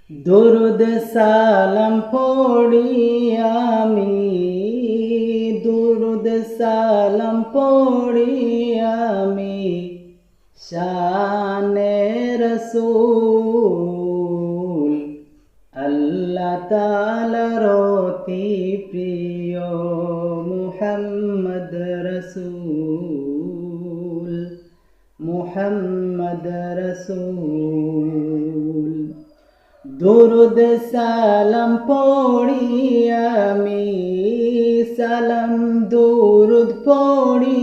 দুরুদ সালাম পড়ি আমি, দুরুদ সালাম পড়ি আমি, শানে রসূল আল্লাহ তাআলার অতি প্রিয় মুহাম্মদ রসূল, মুহাম্মদ রসূল। দুরুদ সালাম পড়ি আমি, সালাম দুরুদ পড়ি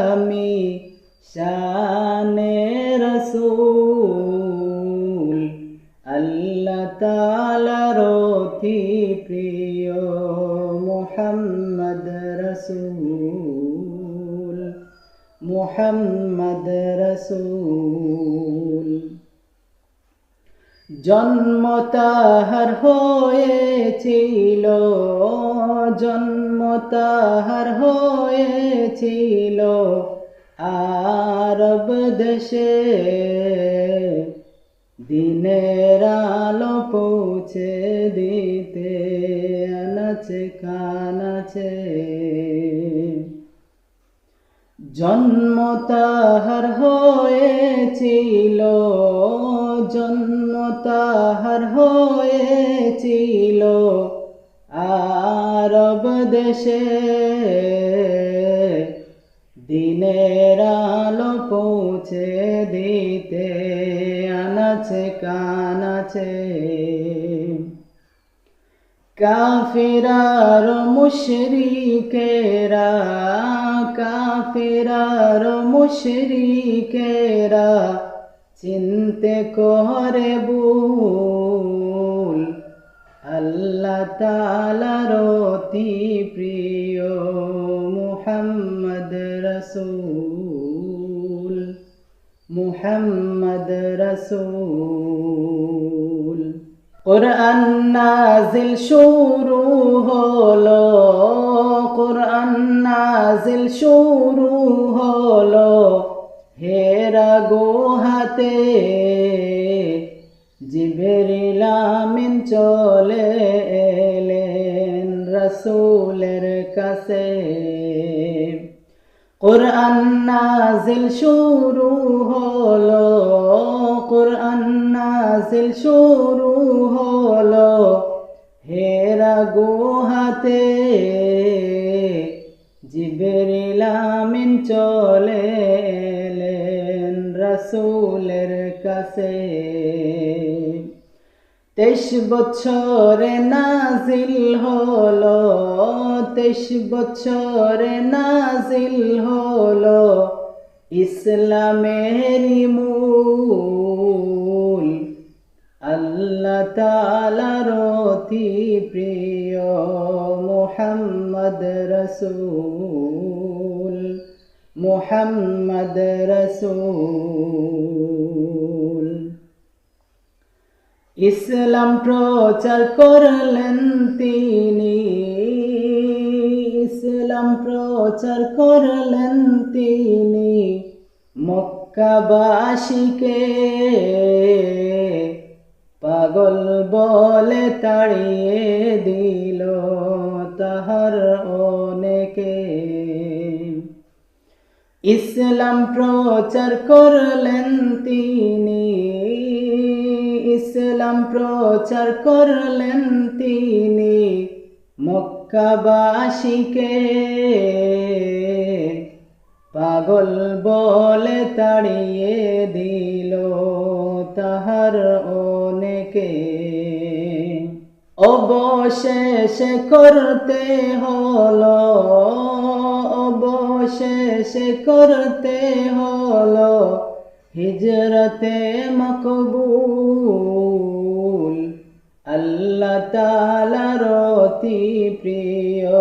আমি, শানে রসূল আল্লাহ তাআলার অতি প্রিয় মুহাম্মদ রসূল, মুহাম্মদ রসূল। জন্ম তাহার হয়েছিল, জন্ম তাহার হয়েছিল আরব দেশে, দিনের আলো পৌঁছে দিতে আনাচে কানাচে। জন্ম তাহার হয়েছিল, জন্ম তাহার হয়েছিল আরব দেশে, দিনের আলো পৌঁছে দিতে আনাচে কানাচে। কাফিরার মুশরিকেরা, কাফিরার মুশরিকেরা চিনতে করে ভুল আল্লাহ তাআলার অতি প্রিয় মুহাম্মদ রসূল, মুহাম্মদ রসূল। কুরআন নাজিল শুরু হলো, কুরআন নাজিল শুরু হলো হেরা গুহাতে, জিবরিল আমিন চলে এলেন রসূলের কাছে। কুরআন নাজিল শুরু হলো, কুরআন নাজিল শুরু হলো হেরা গুহাতে, জিবরিল আমিন চলে এলেন রসূলের কাছে। 23 বছরে নাজিল হলো, 23 বছরে নাজিল হলো ইসলামেরই মূল আল্লাহ তাআলার অতি প্রিয় মুহাম্মদ রসূল, মুহাম্মদ রসূল। ইসলাম প্রচার করলেন তিনি, ইসলাম প্রচার করলেন তিনি মক্কাবাসীকে, পাগল বলে তাড়িয়ে দিল তাহার অনেকে। ইসলাম প্রচার করলেন তিনি, ইসলাম প্রচার করলেন তিনি মক্কাবাসীকে, পাগল বলে তাড়িয়ে দিল তাহার অনেকে। অবশেষে করতে হলো, অবশেষে করতে হলো হিজরতে মকবুল আল্লাহ তাআলার অতি প্রিয়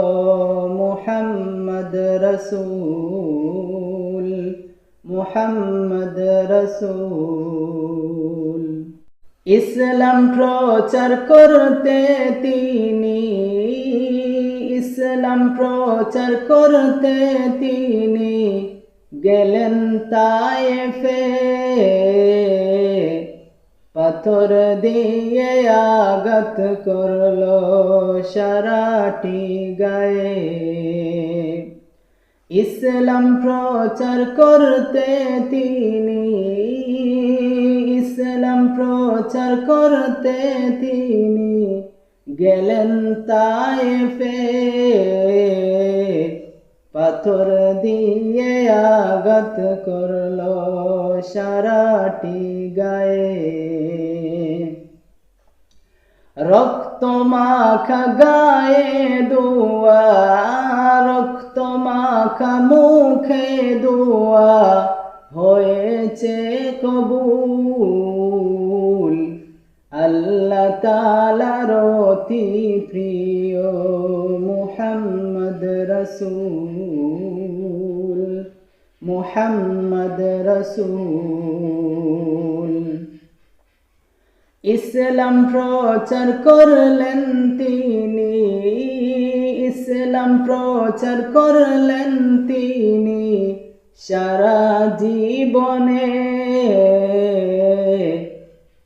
মুহাম্মদ রসূল, মুহাম্মদ রসূল। ইসলাম প্রচার করতে তিনি, ইসলাম প্রচার করতে তিনি গেলেন তায়েফে, পাথর দিয়ে আঘাত করলো সারাটি গায়ে। ইসলাম প্রচার করতে তিনি, ইসলাম প্রচার করতে তিনি গেলেন তায়েফে। পাথর দিয়ে আঘাত করলো সারাটি গায়ে। রক্ত মাখা গায়ে দোয়া, রক্ত মাখা মুখে দোয়া হয়েছে কবুল। আল্লাহ তাআলার অতি প্রিয় মুহাম্মদ রাসূল, মুহাম্মদ রাসূল। ইসলাম প্রচার করলেন তিনি, ইসলাম প্রচার করলেন তিনি সারা জীবনে।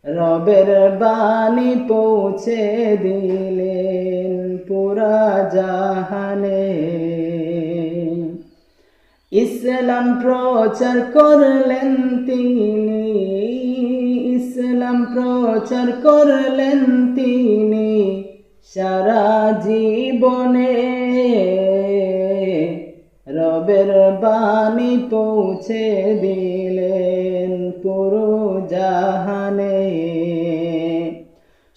রবের বাণী পৌঁছে দিলেন পুরা জাহানে। ইসলাম প্রচার করলেন তিনি, ইসলাম প্রচার করলেন তিনি সারা জীবনে। রবের বাণী পৌঁছে দিলেন পুরো জাহানে।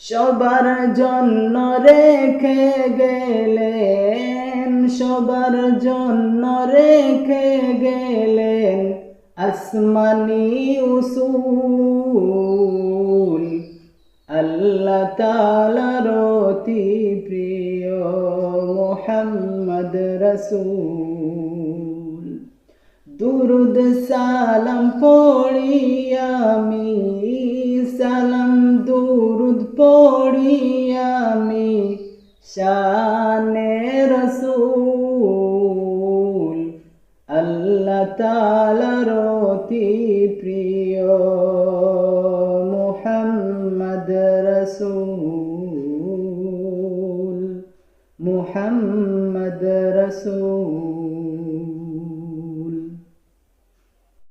সবার জন্য রেখে গেলেন, সবার জন্য রেখে গেলেন আসমানি উসুল। আল্লাহ তাআলার অতি প্রিয় মুহাম্মদ রাসূল। দুরুদ সালাম পড়ি আমি, সালাম দুরুদ পড়ি আমি শানে রাসূল। আল্লাহ তাআলার অতি প্রিয় মুহাম্মদ রাসূল, মুহাম্মদ রাসূল।